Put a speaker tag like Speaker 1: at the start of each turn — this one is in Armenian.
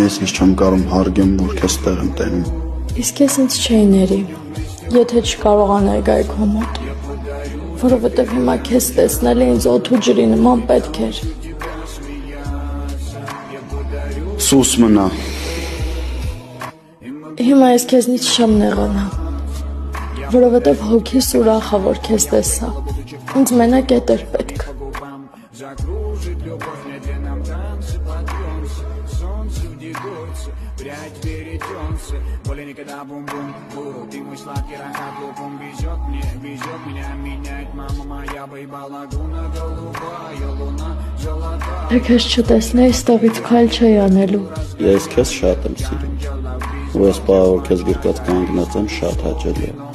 Speaker 1: Ես ես չեմ կարում հարգեմ, որ քեզ տեղ եմ տենում։
Speaker 2: Իսկ ես ինձ չէի ների, եթե չկարողանայի գայի քո մոտ, որովհետև հիմա քեզ տեսնելը ինձ օդ ու ջրի նման պետք էր։
Speaker 1: Սուս մնա։
Speaker 2: Հիմա ես քեզնից չեմ նեղանա, որովհետև հոգիս ուրախ է, որ քեզ տեսա։ Ինձ մենակ էդ էր պետք։ Թե քեզ չտեսնեի, ստեղից քայլ չէի անելու։
Speaker 1: Ես քեզ շատ եմ սիրում։ Ու ես պահ որ քեզ գրկած կանգնած եմ շատ հաճելի է։